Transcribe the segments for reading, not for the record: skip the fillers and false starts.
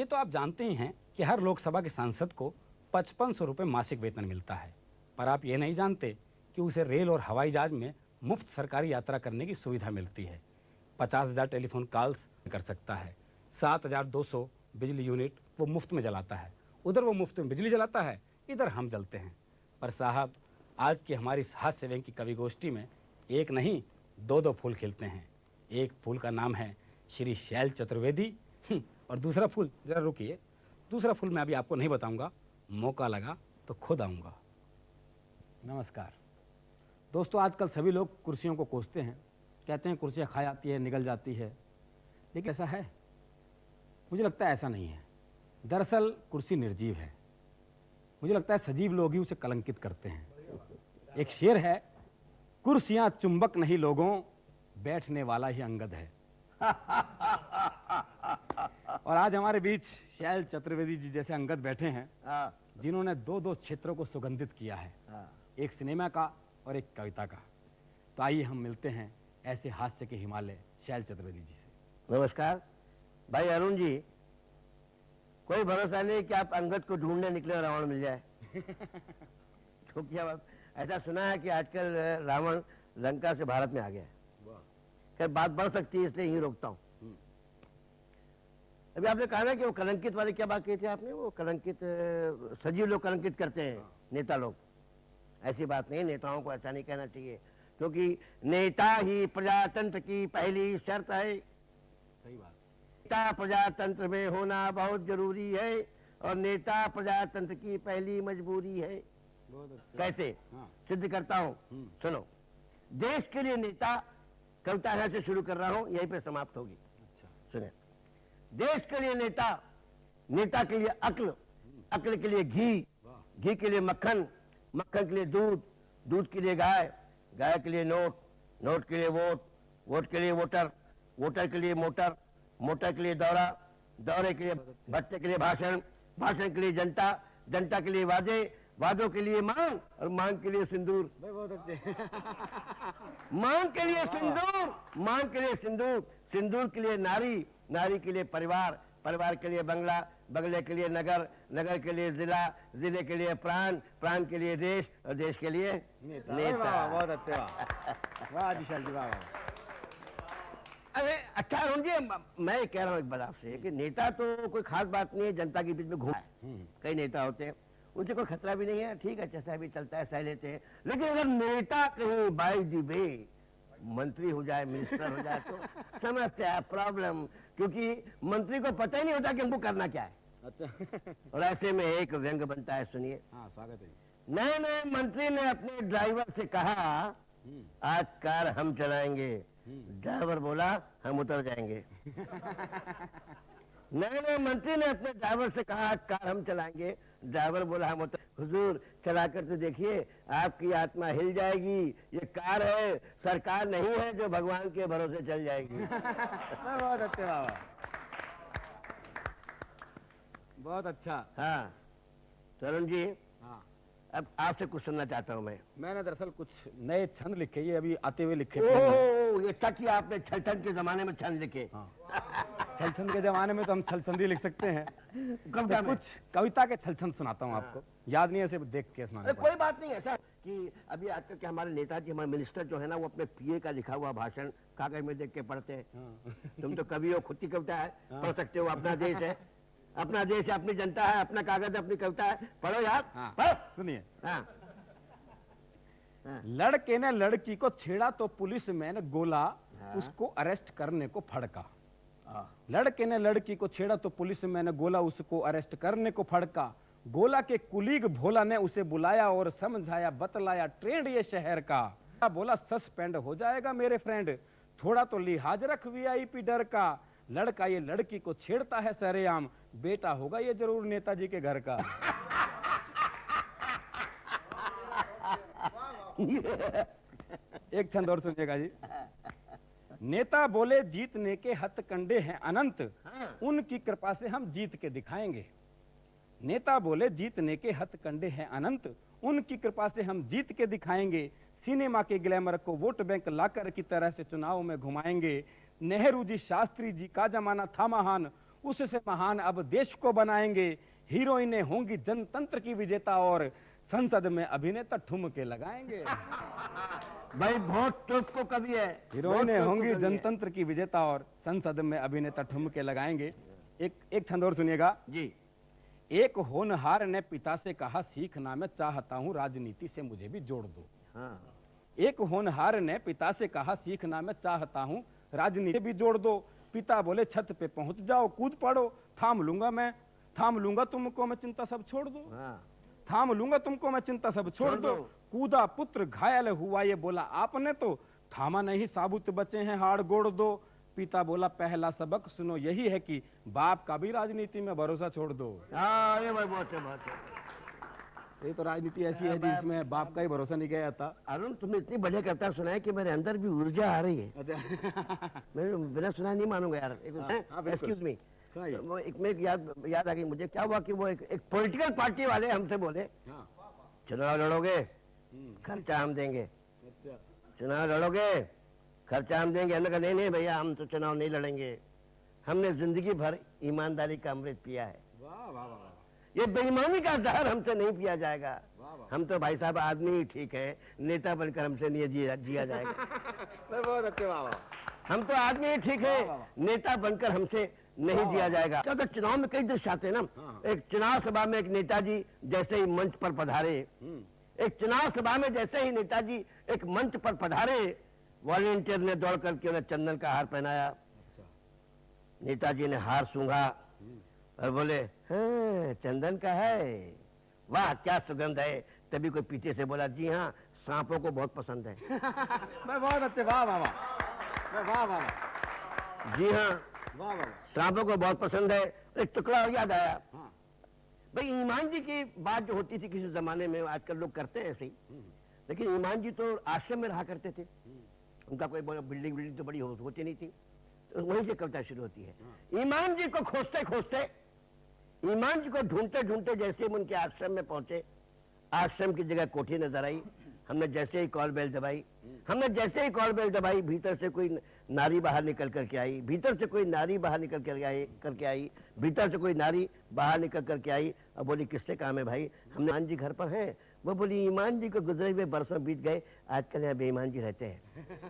ये तो आप जानते ही हैं कि हर लोकसभा के सांसद को 5500 रुपये मासिक वेतन मिलता है, पर आप ये नहीं जानते कि उसे रेल और हवाई जहाज में मुफ्त सरकारी यात्रा करने की सुविधा मिलती है। 50,000 टेलीफोन कॉल्स कर सकता है, 7,200 बिजली यूनिट वो मुफ्त में जलाता है। उधर वो मुफ्त में बिजली जलाता है, इधर हम जलते हैं। पर साहब, आज की हमारी हास्य व्यंग्य की कवि गोष्ठी में एक नहीं दो फूल खिलते हैं। एक फूल का नाम है श्री शैल चतुर्वेदी और दूसरा फूल, जरा रुकिए, दूसरा फूल मैं अभी आपको नहीं बताऊंगा, मौका लगा तो खुद आऊंगा। नमस्कार दोस्तों, आजकल सभी लोग कुर्सियों को कोसते हैं, कहते हैं कुर्सियाँ खा जाती है, निगल जाती है, लेकिन ऐसा है? मुझे लगता है ऐसा नहीं है। दरअसल कुर्सी निर्जीव है। मुझे लगता है सजीव लोग ही उसे कलंकित करते हैं। एक शेर है, कुर्सियां चुंबक नहीं लोगों, बैठने वाला ही अंगद है। और आज हमारे बीच शैल चतुर्वेदी जी जैसे अंगद बैठे हैं, जिन्होंने दो क्षेत्रों को सुगंधित किया है, एक सिनेमा का और एक कविता का। तो आइए हम मिलते हैं ऐसे हास्य के हिमालय शैल चतुर्वेदी जी से। नमस्कार भाई अरुण जी, कोई भरोसा नहीं कि आप अंगद को ढूंढने निकले और रावण मिल जाए। तो क्या ऐसा सुना है कि आजकल रावण लंका से भारत में आ गया है। खैर बात बढ़ सकती है, इसलिए यही रोकता हूँ। अभी आपने कहा ना कि वो कलंकित वाले, क्या बात कही थी आपने? वो कलंकित सजीव लोग कलंकित करते हैं, नेता लोग। ऐसी बात नहीं, नेताओं को ऐसा नहीं कहना चाहिए, क्योंकि नेता ही प्रजातंत्र की पहली शर्त है। सही बात। नेता प्रजातंत्र में होना बहुत जरूरी है और नेता प्रजातंत्र की पहली मजबूरी है। कैसे? सिद्ध करता हूँ, सुनो। देश के लिए नेता, कविता यहाँ से शुरू कर रहा हूँ, यहीं पे समाप्त होगी। सुने। देश के लिए नेता, नेता के लिए अक्ल, अक्ल के लिए घी, घी के लिए मक्खन, मक्खन के लिए दूध, दूध के लिए गाय, गाय के लिए नोट, नोट के लिए वोट, वोट के लिए वोटर, वोटर के लिए मोटर, मोटर के लिए दौरा, दौरे के लिए भट्टे के लिए भाषण, भाषण के लिए जनता, जनता के लिए वादे, वादों के लिए मांग और मांग के लिए सिंदूर। बहुत अच्छे। मांग के लिए सिंदूर, मांग के लिए सिंदूर, सिंदूर के लिए नारी, नारी के लिए परिवार, परिवार के लिए बंगला, बंगले के लिए नगर, नगर के लिए जिला, जिले के लिए प्राण, प्राण के लिए देश और देश के लिए नेता। बहुत अच्छे, वाह विशाल जी, वाह। अरे अच्छा अरुण जी, मैं कह रहा हूँ एक बात आपसे कि नेता तो कोई खास बात नहीं है, जनता के बीच में घूमा है। कई नेता होते हैं, उनसे कोई खतरा भी नहीं है, ठीक है, जैसा भी चलता है सह लेते हैं। लेकिन अगर नेता कहीं बाय द वे मंत्री हो जाए, मिनिस्टर हो जाए, तो समस्या है, प्रॉब्लम, क्योंकि मंत्री को पता ही नहीं होता कि हमको करना क्या है। अच्छा। और ऐसे में एक व्यंग बनता है, सुनिए। हाँ, स्वागत है। नए नए मंत्री ने अपने ड्राइवर से कहा, आज कार हम चलाएंगे। ड्राइवर बोला, हम उतर जाएंगे। नए नए मंत्री ने अपने ड्राइवर से कहा, आज कार हम चलाएंगे। ड्राइवर बोला, हम उतर। हुजूर चला कर तो देखिए, आपकी आत्मा हिल जाएगी। ये कार है, सरकार नहीं है जो भगवान के भरोसे चल जाएगी। बहुत अच्छे बाबा, बहुत अच्छा। हाँ तरुण जी, हाँ, अब आपसे कुछ सुनना चाहता हूँ मैं। मैंने दरअसल कुछ नए छंद लिखे, ये अभी आते हुए लिखे। ओह, ये अच्छा किया आपने, छलछंद के जमाने में छंद लिखे। हाँ। छलछंद के जमाने में तो हम छलछंदी लिख सकते हैं। कविता में कुछ कविता के छलछंद सुनाता हूँ आपको, याद नहीं है, उसे देख के सुनाना पड़ेगा। कोई बात नहीं है ऐसा कि अभी आजकल के हमारे नेताजी, हमारे मिनिस्टर जो है ना, वो अपने पीए का लिखा हुआ भाषण कागज में देख के पढ़ते हैं। तुम तो कवि हो, खुद की कविता है, पढ़ सकते हो। अपना देश है, अपना देश है, अपनी जनता है, अपना कागज, अपनी कविता है, पढ़ो यार। पढ़ो। सुनिए। हाँ। लड़के ने लड़की को छेड़ा तो पुलिस मैन गोला, उसको अरेस्ट करने को फड़का। लड़के ने लड़की को छेड़ा तो पुलिस मैंने गोला, उसको अरेस्ट करने को फड़का। गोला के कुलीग भोला ने उसे बुलाया और समझाया, बतलाया ट्रेंड ये शहर का। बोला सस्पेंड हो जाएगा मेरे फ्रेंड, थोड़ा तो लिहाज रख वीआईपी डर का। लड़का ये लड़की को छेड़ता है सरेआम, बेटा होगा ये जरूर नेताजी के घर का। एक छंद और सुनिएगा जी। नेता बोले जीतने के हथकंडे हैं अनंत, उनकी कृपा से हम जीत के दिखाएंगे। नेता बोले जीतने के हथकंडे हैं अनंत, उनकी कृपा से हम जीत के दिखाएंगे। सिनेमा के ग्लैमर को वोट बैंक लाकर की तरह से चुनाव में घुमाएंगे। नेहरू जी शास्त्री जी का जमाना था महान, उससे महान अब देश को बनाएंगे। हीरोइनें होंगी जनतंत्र की विजेता और संसद में अभिनेता ठुमके लगाएंगे। भाई बहुत टोप को कवि है। हीरोइनें होंगी जनतंत्र की विजेता और संसद में अभिनेता ठुमके लगाएंगे। एक छंद और सुनिएगा जी। एक होनहार ने पिता से कहा, सीखना मैं चाहता हूं, राजनीति से मुझे भी जोड़ दो। हाँ। एक होनहार ने पिता से कहा, सीखना मैं चाहता हूं, राजनीति से भी जोड़ दो। पिता बोले, छत पे पहुंच जाओ, कूद पड़ो, थाम लूंगा तुमको मैं, चिंता सब छोड़ दो। हाँ। थाम लूंगा तुमको मैं, चिंता सब छोड़ दो। कूदा पुत्र घायल हुआ, ये बोला आपने तो थामा नहीं, साबुत बचे हैं हाड़ गोड़ दो। पिता बोला, पहला सबक सुनो यही है कि बाप का भी राजनीति में भरोसा छोड़ दो। अरे भाई बहुत है। ये तो राजनीति ऐसी है जिसमें बाप का ही भरोसा नहीं किया जाता। अरुण, तुमने इतनी बढ़िया कविता सुनाई कि मेरे अंदर भी ऊर्जा आ रही है। अच्छा। मैं बिना सुना नहीं मानूंगा यार। एक्सक्यूज मी, एक याद आ गई मुझे। क्या हुआ कि वो एक पॉलिटिकल पार्टी वाले हमसे बोले, चुनाव लड़ोगे खर्चा हम देंगे। चुनाव लड़ोगे खर्चा हम देंगे। हमने कहा नहीं भैया, हम तो चुनाव नहीं लड़ेंगे, हमने जिंदगी भर ईमानदारी का अमृत पिया है। वाह वाह वाह। ये बेईमानी का जहर हमसे नहीं पिया जाएगा। हम तो भाई साहब आदमी ही ठीक है, नेता बनकर हमसे नहीं जिया जाएगा। बहुत अच्छे। वाह। हम तो आदमी ही ठीक है, नेता बनकर हमसे नहीं जिया जाएगा। क्योंकि चुनाव में कई दृश्य आते हैं ना। एक चुनाव सभा में एक नेताजी जैसे ही मंच पर पधारे, एक चुनाव सभा में जैसे ही नेताजी एक मंच पर पधारे, वॉलंटियर ने दौड़ करके उन्हें चंदन का हार पहनाया। नेताजी ने हार सूंघा और बोले, हाँ चंदन का है, वाह क्या सुगंध है। तभी कोई पीछे से बोला, जी हाँ सांपों को बहुत पसंद है। बहुत अच्छे। वाह वाह वाह। वाह वाह। जी हाँ वाह वाह। सांपों को बहुत पसंद है। एक टुकड़ा और याद आया। भाई ईमान जी की बात जो होती थी किसी जमाने में, आजकल लोग करते हैं ऐसे ही, लेकिन ईमान जी तो आश्रम में रहा करते थे। उनका कोई बिल्डिंग तो बड़ी होती नहीं थी, तो वहीं से कविता शुरू होती है। ईमान जी को खोजते खोजते, ईमान जी को ढूंढते ढूंढते जैसे हम उनके आश्रम में पहुंचे, आश्रम की जगह कोठी नजर आई। हमने जैसे ही कॉल बेल दबाई, भीतर से कोई नारी बाहर निकल करके आई, भीतर से कोई नारी बाहर निकल करके आई। अब बोली, किससे काम है भाई? हमने, ईमान जी घर पर हैं। वो बोली, ईमान जी को गुजरे हुए बरसों बीत गए, आजकल यहाँ बेईमान जी रहते हैं।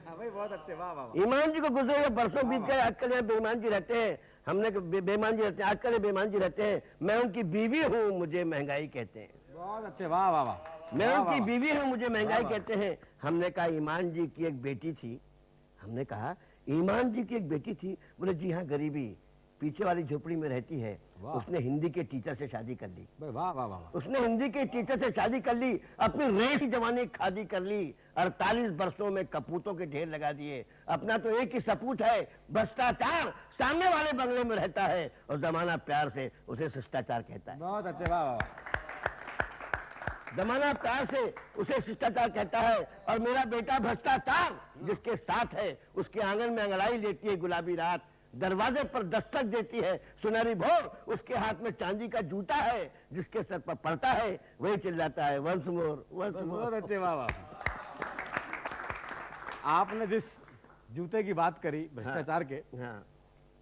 भाई बहुत अच्छे। वाह वाह। ईमान जी को गुजरे हुए बरसों बीत गए, आजकल यहाँ बेईमान जी रहते हैं। हमने बेईमान जी रहते हैं, आजकल बेईमान जी रहते हैं। मैं उनकी बीवी हूँ, मुझे महंगाई कहते हैं। बहुत अच्छे। वाह वाह वाह। मैं उनकी बीवी हूँ, मुझे महंगाई कहते हैं। हमने कहा, ईमान जी की एक बेटी थी। बोले, जी हाँ गरीबी, पीछे वाली झोपड़ी में रहती है। उसने हिंदी के टीचर से शादी कर ली। वाह वाह वाह। उसने हिंदी के टीचर से शादी कर ली, अपनी रेस की जवानी खादी कर ली। 48 वर्षों में कपूतों के ढेर लगा दिए। अपना तो एक ही सपूत है, भ्रष्टाचार। सामने वाले बंगले में रहता है और जमाना प्यार से उसे शिष्टाचार कहता है। बहुत अच्छे। वाह वाह। जमाना प्यार से उसे शिष्टाचार कहता है। और मेरा बेटा भ्रष्टाचार जिसके साथ है, उसके आंगन में अंगड़ाई लेती है गुलाबी रात, दरवाजे पर दस्तक देती है सुनहरी भोर, उसके हाथ में चांदी का जूता है, जिसके सर पर पड़ता है वही चिल्लाता है, वंस मोर, वंस मोर। बहुत अच्छे। वाह वाह। आपने जिस जूते की बात करी भ्रष्टाचार के,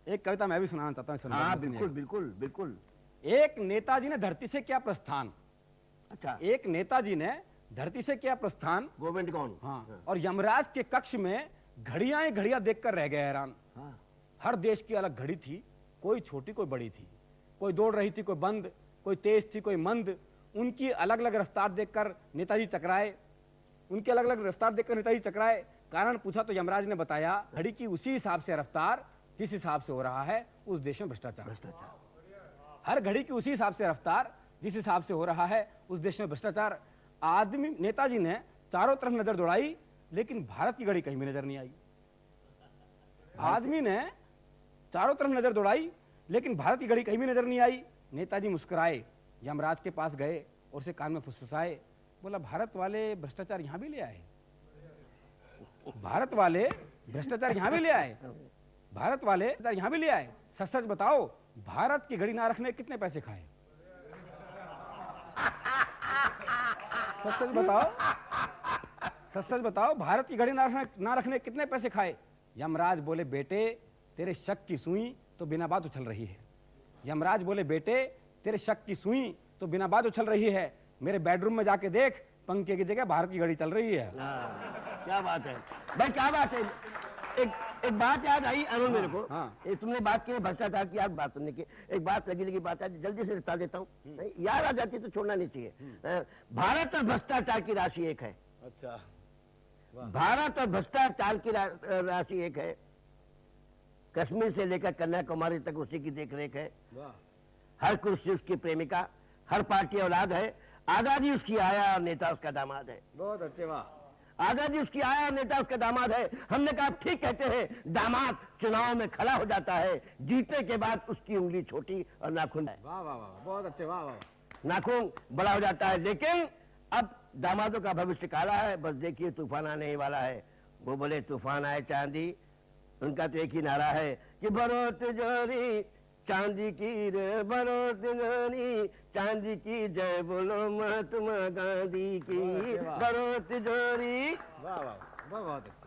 एक कविता मैं भी सुनाना चाहता हूँ। हाँ बिल्कुल बिल्कुल बिल्कुल। एक नेताजी ने धरती से किया प्रस्थान। अच्छा। एक नेताजी ने धरती से किया प्रस्थान। गवर्नमेंट कौन? हाँ। और यमराज के कक्ष में घड़ियां देखकर रह गए हैरान। हर देश की अलग घड़ी थी, कोई छोटी कोई बड़ी थी, कोई दौड़ रही थी कोई बंद, कोई तेज थी कोई मंद। उनकी अलग अलग रफ्तार देखकर नेताजी चकराए। कारण पूछा तो यमराज ने बताया, घड़ी की उसी हिसाब से रफ्तार जिस हिसाब से हो रहा है उस देश में भ्रष्टाचार। हर घड़ी की उसी हिसाब से रफ्तार जिस हिसाब से हो रहा है उस देश में भ्रष्टाचार। नेताजी ने चारों तरफ नजर दौड़ाई, लेकिन भारत की घड़ी कहीं भी नजर नहीं आई। आदमी ने चारों तरफ नजर दौड़ाई, लेकिन भारत की घड़ी कहीं भी नजर नहीं आई। नेताजी मुस्कुराए, यमराज के पास गए और उसे कान में फुसफुसाए। बोला, भारत वाले भ्रष्टाचार यहां भी ले आए। भारत वाले भ्रष्टाचार यहां भी ले आए। सच सच बताओ, भारत की घड़ी ना रखने कितने पैसे खाए? सच सच बताओ, भारत की घड़ी ना रखने कितने पैसे खाए? यमराज बोले, बेटे तेरे शक की सुई तो बिना बात उछल रही है। यमराज बोले, बेटे तेरे शक की सुई तो बिना बात उछल रही है, मेरे बेडरूम में जाके देख, पंखे की जगह भारत की घड़ी चल रही है। क्या बात है भाई, क्या बात है। एक बात याद आई अरुण मेरे को। ये तुमने बात की भ्रष्टाचार की, आप बात सुनने की, एक बात लगी बात है, जल्दी से निपटा देता हूँ। याद आ जाती तो छोड़ना नहीं चाहिए। भारत और भ्रष्टाचार की राशि एक है। अच्छा, भारत और भ्रष्टाचार की राशि एक है। कश्मीर से लेकर कन्याकुमारी तक उसी की देखरेख है। हर कुर्सी उसकी प्रेमिका, हर पार्टी औलाद है। आजादी उसकी आया और नेता उसका दामाद है। बहुत अच्छे, वाह। आजादी उसकी आया और नेता उसका दामाद है। हमने कहा ठीक कहते हैं, दामाद चुनाव में खड़ा हो जाता है, जीतने के बाद उसकी उंगली छोटी और नाखून, वाह वाह वाह, बहुत अच्छे, वाह वाह, नाखून बड़ा हो जाता है। लेकिन अब दामादों का भविष्य काला है, बस देखिए तूफान आने ही वाला है। वो बोले तूफान आए चांदी, उनका तो एक ही नारा है कि भरो तिजोरी चांदी की रे, भरो तिजोरी चांदी की, जय बोलो महात्मा गांधी की, भरो तिजोरी। वाह वाह, बहुत अच्छे।